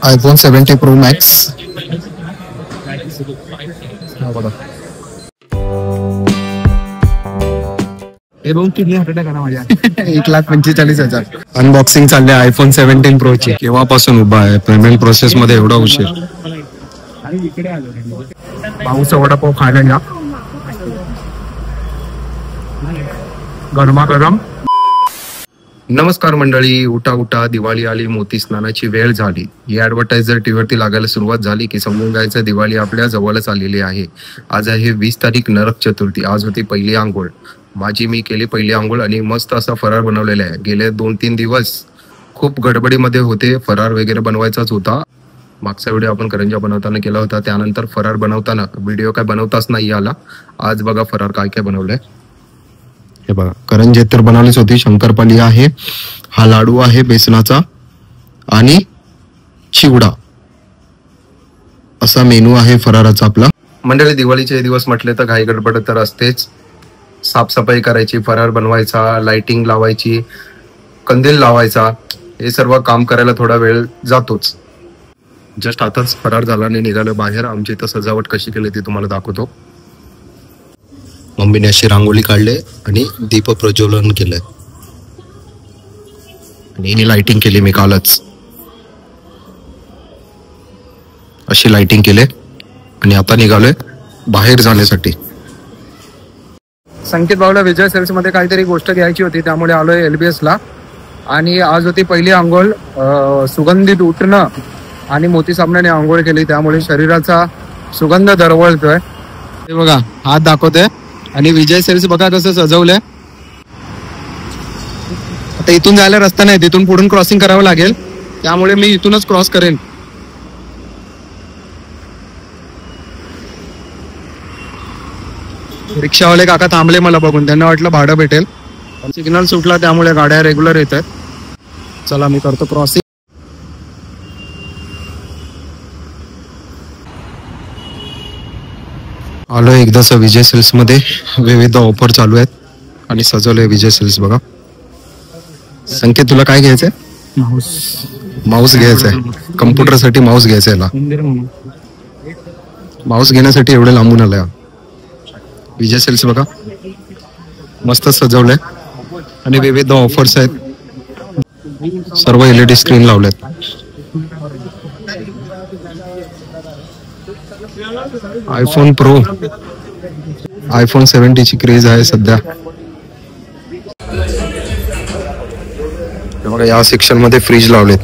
iPhone 70 Pro Max. हे बघून किती हटटा करा माझ्या 1,45,000. अनबॉक्सिंग चालले आयफोन 17 Pro ची. केव्हापासून उभा आहे पेमेंट प्रोसेस मध्ये एवढा उशीर. आणि इकडे आलो पाऊसचा वडापाव खायला या गरमागरम. नमस्कार मंडळी, उठा उठा, दिवाळी आली, मोती स्नानाची वेळ झाली. ही ऍडव्हर्टाईज जर टीव्हीवरती लागायला सुरुवात झाली की समजून जायचं दिवाळी आपल्या जवळच आलेली आहे. आज आहे 20 तारीख, नरक चतुर्थी. आज होती पहिली आंघोळ. मी केली पहिली आंघोळ आणि मस्त असा फरार बनवलेला आहे. गेले 2-3 दिवस खूप गडबडीमध्ये होते. फरार वगैरे बनवायचाच होता. मागचा व्हिडिओ आपण करंजा बनवताना केला होता. त्यानंतर फरार बनवताना व्हिडिओ काय बनवताच नाही आला. आज बघा फरार काय काय बनवलंय. हे बघा, करंजी तर बनवलीच होती. शंकरपाली आहे, हा लाडू आहे बेसनाचा आणि चिवडा, असा मेनू आहे फराराचा आपला. मंडळी, दिवाळीचे दिवस म्हटले तर घाई गडबड तर असतेच. साफसफाई करायची, फरार बनवायचा, लाइटिंग लावायची, कंदील लावायचा, हे सर्व काम करायला थोडा वेळ जातोच. जस्ट आताच फरार झाला आणि निघालो बाहेर. आमची इथं सजावट कशी केली ती तुम्हाला दाखवतो. मम्मीने अशी रांगोळी काढले आणि दीप प्रज्वलन केलंय आणि लाइटिंग केली. मी कालच अशी लाइटिंग केले आणि आता निघालोय बाहेर जाण्यासाठी. संकेत भाऊला विजय सेल्स मध्ये काहीतरी गोष्ट घ्यायची होती, त्यामुळे आलोय LBS ला. आणि आज होती पहिली आंघोळ. सुगंधित उठणं आणि मोती साबणाने आंघोळ केली, त्यामुळे शरीराचा सुगंध दरवळतोय. हे बघा, हात दाखवते. आणि विजय सेल्स बघा कसं सजवलंय. आता इथून जायला रस्ता नाही, तिथून पुढून क्रॉसिंग करावं लागेल, त्यामुळे मी इथूनच क्रॉस करेन. रिक्षावाले काका थांबले मला बघून, त्यांना वाटलं भाडं भेटेल. सिग्नल सुटला त्यामुळे गाड्या रेग्युलर येत आहेत. चला मी करतो क्रॉसिंग. आलो एकदाच विजय सेल्स मध्ये. विविध ऑफर चालू आहेत आणि सजवलंय विजय सेल्स बघा. संकेत, तुला काय घ्यायचंय? माऊस घ्यायचाय. कम्प्युटर साठी माऊस घ्यायचा याला. माऊस घेण्यासाठी एवढे लांबून आलाय. विजय सेल्स बघा, मस्त सजवलंय आणि विविध ऑफर्स आहेत. सर्व LED स्क्रीन लावलेत. आयफोन प्रो, आयफोन 70 ची क्रेज आहे सध्या. बघा, या सेक्शन मध्ये फ्रीज लावलेत.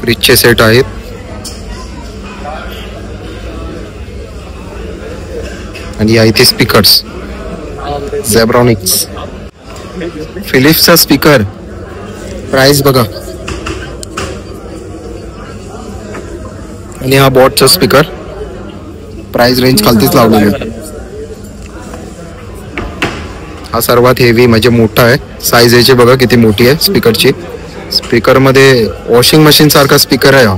फ्रीजचे सेट आहेत. आणि या इथे स्पीकर्स, झेब्रॉनिक्स, फिलिप्सचा स्पीकर. प्राइस बघा. आणि हा बॉटचा स्पीकर. प्राइस रेंज खालतीच लावलेली आहे. हा सर्वात हेवी म्हणजे मोठा आहे. साईज याची बघा किती मोठी आहे स्पीकरची. स्पीकर मध्ये वॉशिंग मशीन सारखा स्पीकर आहे हा.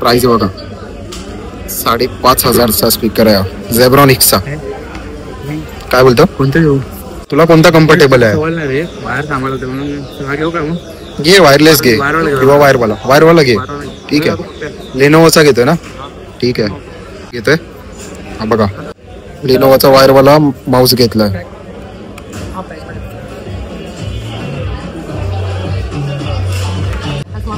प्राइस बघा, 5,500चा स्पीकर आहे हा, झेब्रॉनिक्सचा. काय बोलतो? कोणतं घेऊ? तुला कोणता कम्फर्टेबल आहे? घे, वायरलेस घे किंवा वायरवाला घे. ठीक आहे, लेनोवोचा घेतोय ना? ठीक आहे, घेतोय. हा बघा, लेनोवोचा वायरवाला माऊस घेतलाय.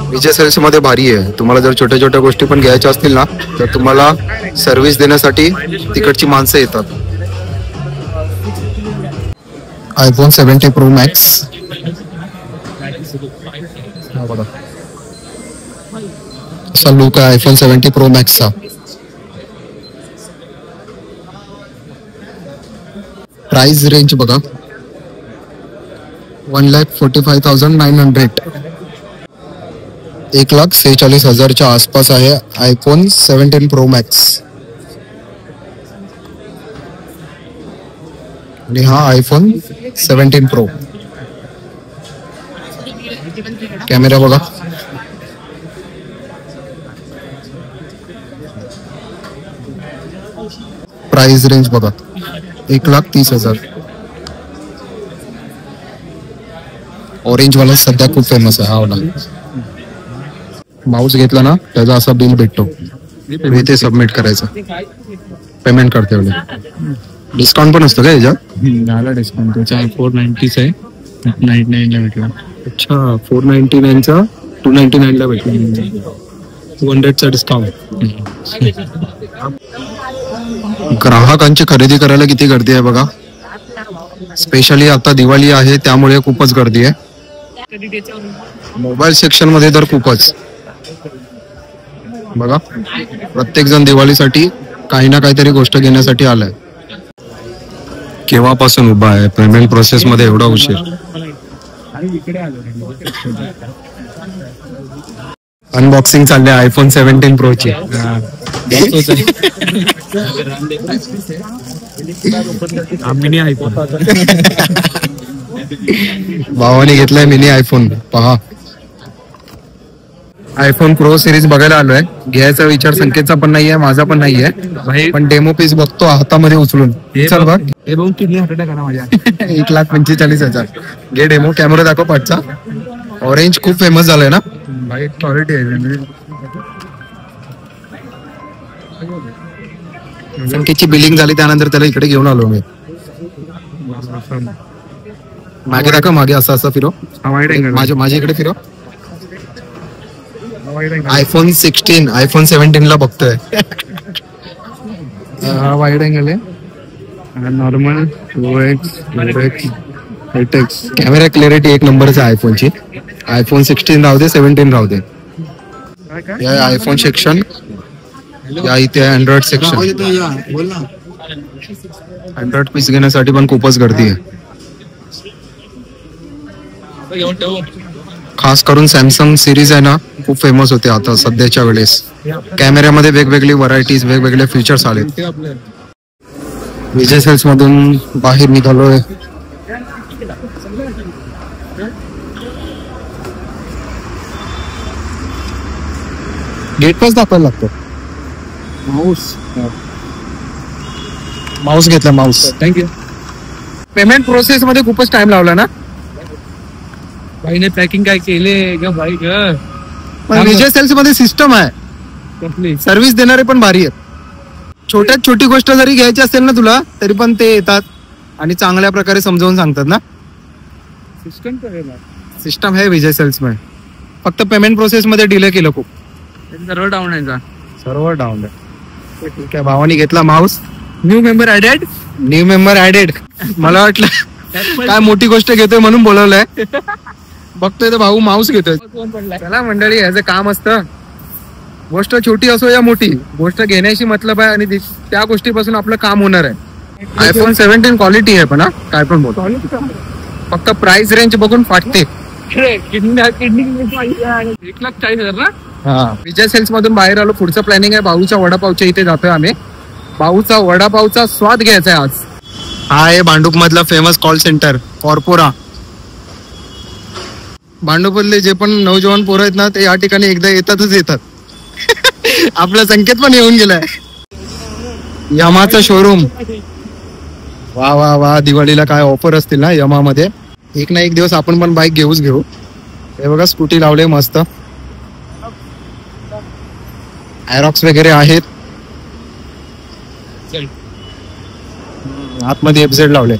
विजय सेल्स मध्ये भारी आहे. तुम्हाला जर छोट्या छोट्या गोष्टी पण घ्यायच्या असतील ना, तर तुम्हाला सर्व्हिस देण्यासाठी तिकडची माणसं येतात. IPhone 70 Pro Max. असा लुक आहे आयफोन 70 Pro Max चा. प्राइस रेंज बघा, 1,45,900. 1,46,000च्या आसपास आहे आयफोन 17 Pro Max. आणि हा आयफोन 17 Pro. कॅमेरा बघा, प्राइस रेंज बघा, 1,30,000. ऑरेंज वाला सध्या खूप फेमस आहे हा वाला. माऊस घेतला ना त्याचा असा बिल भेटतो, इथे सबमिट करायचं, पेमेंट करते वेळी. डिस्काउंट पण असतो का याच्यात? झाला डिस्काउंट त्याचा 490 आहे, 99 ला भेटला. अच्छा, 499चा 299 ला भेटला, 200चा डिस्काउंट. ग्राहकांची खरेदी करायला किती गर्दी आहे बघा. स्पेशली आता दिवाळी आहे त्यामुळे खूपच गर्दी आहे. मोबाईल सेक्शन मध्ये तर खूपच बघा, प्रत्येक जण दिवाळीसाठी काही ना काहीतरी गोष्ट घेण्यासाठी आलाय. केव्हापासून उभा आहे, पेमेंट प्रोसेस मध्ये एवढा उशीर. अनबॉक्सिंग चालले आयफोन 17 प्रो ची. मिनी आयफोन भावाने घेतलाय मिनी आयफोन. पहा, आयफोन प्रो सिरीज बघायला आलोय. घ्यायचा विचार संकेतचा पण नाहीये, माझा पण नाहीये, पण डेमो पीस बघतो हातामध्ये उचलून. चल बघ, हे बघून किती हटटा करा माझ्या. 1,45,000. घे डेमो. कॅमेरा दाखव पाठचा. ऑरेंज खूप फेमस झालाय ना भाई, क्वालिटी आहे. संकेतची बिलिंग झाली त्यानंतर त्याला इकडे घेऊन आलो मी. मागे दाखव, मागे असं असं फिरो, माझ्या इकडे फिरो. आयफोन 16 आयफोन 17 ला बघतोय. हा वाईड अँगल आहे, normal 2x 8x. Camera clarity एक नंबरच आहे आयफोनची. आयफोन 16 राहू दे, 17 राहू दे. या आयफोन सेक्शन, या इथे अँड्रॉइड सेक्शन. अँड्रॉइड पीस घेण्यासाठी पण खूपच गर्दी आहे. खास करून सॅमसंग सिरीज आहे ना, खूप फेमस होते आता सध्याच्या वेळेस. कॅमेऱ्यामध्ये वेगवेगळी व्हरायटीज, वेगवेगळे फीचर्स आले. विजय सेल्स मधून बाहेर निघालोय. गेट पास दाखवायला लागतो. माऊस घेतला, माऊस. थँक्यू. पेमेंट प्रोसेस मध्ये खूपच टाइम लावला ना. भाईने पॅकिंग काय केले ग भाई ग. पण विजय सेल्स मध्ये सिस्टम आहे, सर्व्हिस देणारे पण भारी आहेत. छोट्यात छोटी गोष्ट जरी घ्यायची असेल ना तुला, तरी पण ते येतात आणि चांगल्या प्रकारे समजावून सांगतात ना. सिस्टम आहे विजय सेल्स मध्ये. फक्त पेमेंट प्रोसेस मध्ये डिले केलं खूप. सर्व डाऊन आहे, सर्व डाऊन आहे. ठीक आहे, भावानी घेतला Mouse. New member added. New member added. मला वाटलं काय मोठी गोष्ट घेतोय म्हणून बोलवलंय. बघतोय तर भाऊ माऊस घेतोय. चला मंडळी, याचं काम असतं. गोष्ट छोटी असो या मोठी, गोष्ट घेण्याशी मतलब आहे आणि त्या गोष्टीपासून आपलं काम होणार आहे. आयफोन 17 क्वालिटी आहे, पण काय पण बोलतो, फक्त प्राइस रेंज बघून फाटते. 1,40,000 ना. विजय सेल्स मधून बाहेर आलो. पुढचं प्लॅनिंग आहे भाऊच्या वडापावच्या इथे जातोय आम्ही. भाऊचा वडापावचा स्वाद घ्यायचा आहे आज. हा आहे भांडूप मधला फेमस कॉल सेंटर कॉर्पोरा. भांडूपमधले जे पण नौजवान पोरं आहेत ना, ते या ठिकाणी एकदा येतातच येतात. आपला संकेत पण येऊन गेलाय. यमाचा शोरूम. वा वा वा, दिवाळीला काय ऑफर असतील ना यमा मध्ये. एक ना एक दिवस आपण पण बाईक घेऊच घेऊ. हे बघा, स्कूटी लावले मस्त. आयरॉक्स वगैरे आहेत. आतमध्ये एफझेड लावले.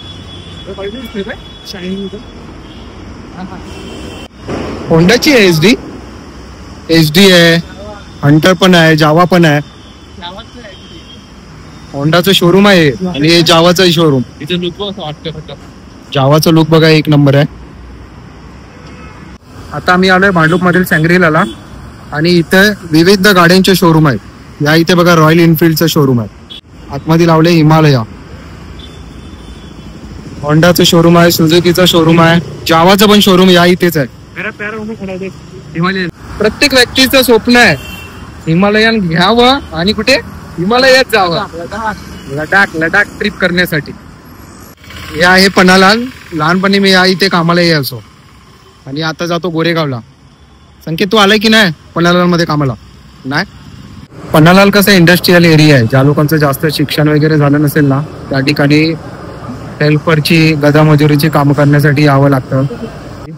होंडाची आहे एचडी आहे, हंटर पण आहे, जावा पण आहे. होंडाचं शोरूम आहे आणि हे जावाचं शोरूम. जावाचं लुक बघा, एक नंबर आहे. आता आम्ही आलोय भांडूप मधील सँग्रीलाला आणि इथे विविध गाड्यांचे शोरूम आहेत. या इथे बघा रॉयल एनफिल्डचं शोरूम आहे. आतमध्ये लावले हिमालया. होंडाचं शोरूम आहे, सुझुकीचं शोरूम आहे, जावाचं पण शोरूम या इथेच आहे. प्रत्येक व्यक्तीचं स्वप्न आहे हिमालयन घ्यावं आणि कुठे हिमालयात जावं, लडाख ट्रिप करण्यासाठी. हे आहे पन्हालाल. लहानपणी मी या इथे कामाला यायचो आणि आता जातो गोरेगावला. संकेत, तू आलाय की नाही पन्हालाल मध्ये कामाला? नाही. पन्हालाल कसं इंडस्ट्रियल एरिया आहे. ज्या लोकांचं जास्त शिक्षण वगैरे झालं नसेल ना, त्या ठिकाणी हेल्परची, गदा मजुरीची कामं करण्यासाठी यावं लागतं.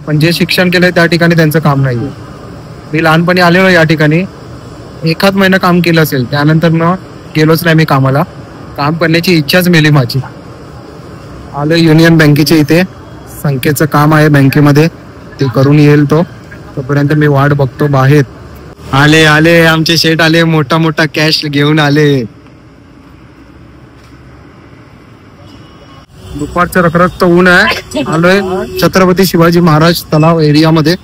पण जे शिक्षण केलंय त्या ठिकाणी त्यांचं काम नाहीये. मी लहानपणी आलेलो या ठिकाणी, एखाद महिना काम केलं असेल, त्यानंतर मग गेलोच नाही मी कामाला. काम करण्याची इच्छाच मेली माझी. आलो युनियन बँकेच्या इथे, संख्येचं काम आहे बँकेमध्ये, ते करून येईल तोपर्यंत मी वाट बघतो बाहेर. आले आले आमचे शेठ आले, मोठा मोठा कॅश घेऊन आले. दुपारचं रखरखत ऊन आहे. आलोय छत्रपती शिवाजी महाराज तलाव एरियामध्ये.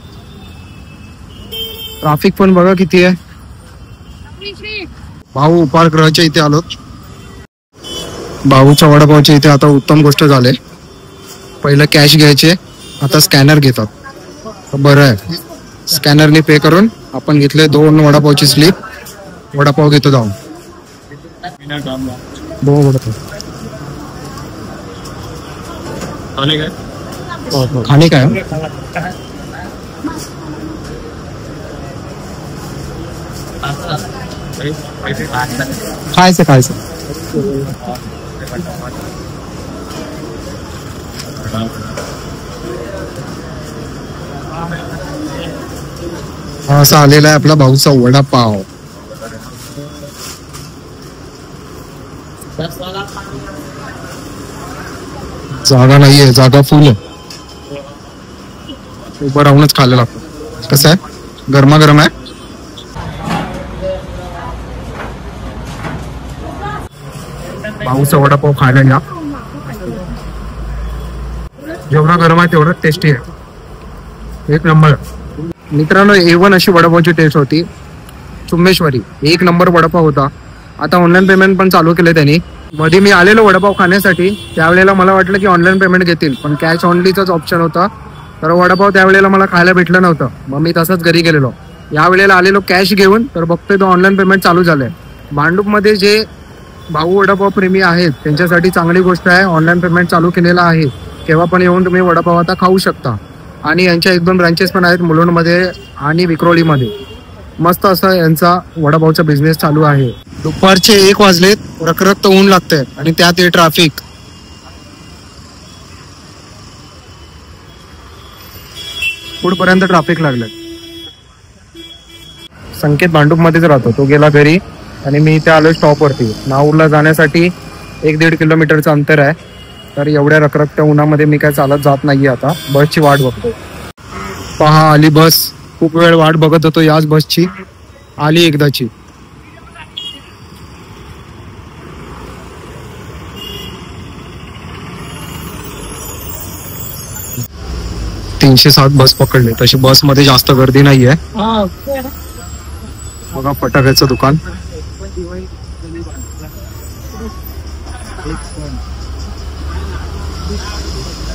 ट्रॅफिक पण बघा किती आहे. भाऊ उपाहारगृहाच्या इथे आलो. भाऊच्या वडापावच्या इथे आता उत्तम गोष्ट झाले, पहिलं कॅश घ्यायचे, आता स्कॅनर घेतात. बरं आहे, स्कॅनरने पे करून आपण घेतले 2 वडापावची स्लिप. वडापाव घेतो जाऊन. 2 वडापाव खाणे काय खायचं खायचं. असा आलेला आहे आपला भाऊचा वडापाव. जागा नाहीये, जागा फुल आहे. उभं राहूनच खायला लागतं. कसं आहे, गरमागरम आहे. भाऊचा वडापाव खायला या. जेवढा गरम आहे तेवढा टेस्टी आहे, एक नंबर. मित्रांनो, A1 अशी वडापावची टेस्ट होती. चुम्मेश्वरी एक नंबर वडापाव होता. आता ऑनलाईन पेमेंट पण चालू केले त्यांनी. मध्ये मी आलेलो वडापाव खाण्यासाठी, त्यावेळेला मला वाटलं की ऑनलाईन पेमेंट घेतील, पण कॅश ऑनलीचाच ऑप्शन होता. तर वडापाव त्यावेळेला मला खायला भेटलं नव्हतं, मग मी तसंच घरी गेलेलो. यावेळेला आलेलो कॅश घेऊन, तर बघतोय तो ऑनलाईन पेमेंट चालू झालंय. भांडूपमध्ये जे भाऊ वडापाव प्रेमी आहेत त्यांच्यासाठी चांगली गोष्ट आहे, ऑनलाईन पेमेंट चालू केलेला आहे. केव्हा पण येऊन तुम्ही वडापाव आता खाऊ शकता. आणि यांच्या 1-2 ब्रांचेस पण आहेत, मुलुंडमध्ये आणि विक्रोळीमध्ये. मस्त असा यांचा वडापावचा बिझनेस चालू आहे. दुपारचे 1 वाजलेत, रखरखत ऊन लागतंय आणि त्यात हे ट्रॅफिक. पुढपर्यंत ट्रॅफिक लागलंय. संकेत भांडूपमध्येच राहतो, तो गेला घरी आणि मी इथे आलोय स्टॉपवरती. नागपूरला जाण्यासाठी 1-1.5 किलोमीटरचं अंतर आहे. तर एवढ्या रखरखत्या उन्हामध्ये मी काय चालत जात नाहीये. आता बसची वाट बघतो. पहा आली बस. खूप वेळ वाट बघत होतो याच बसची, आली एकदाची. .307 बस पकडले. तशी बसमध्ये जास्त गर्दी नाहीये. बघा फटाक्याचं दुकान.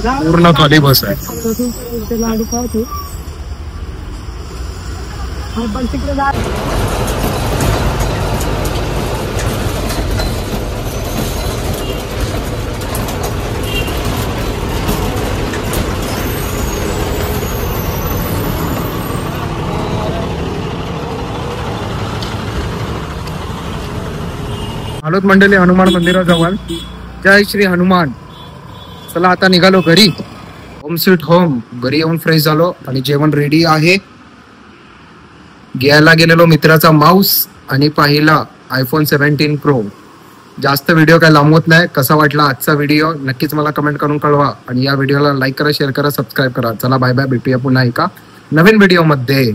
पूर्ण खाली बस आहे. आलोत मंडळी हनुमान मंदिराजवळ. जय श्री हनुमान. चला आता निघालो घरी. Home sweet home. घरी येऊन फ्रेश झालो आणि जेवण रेडी आहे. घ्यायला गेलेलो मित्राचा माऊस आणि पाहिला iPhone 17 Pro. जास्त व्हिडिओ काय लांबवत नाही. कसा वाटला आजचा व्हिडिओ नक्कीच मला कमेंट करून कळवा. आणि या व्हिडिओला लाईक करा, शेअर करा, सबस्क्राईब करा. चला बाय बाय, भेटूया पुन्हा एका नवीन व्हिडिओ मध्ये.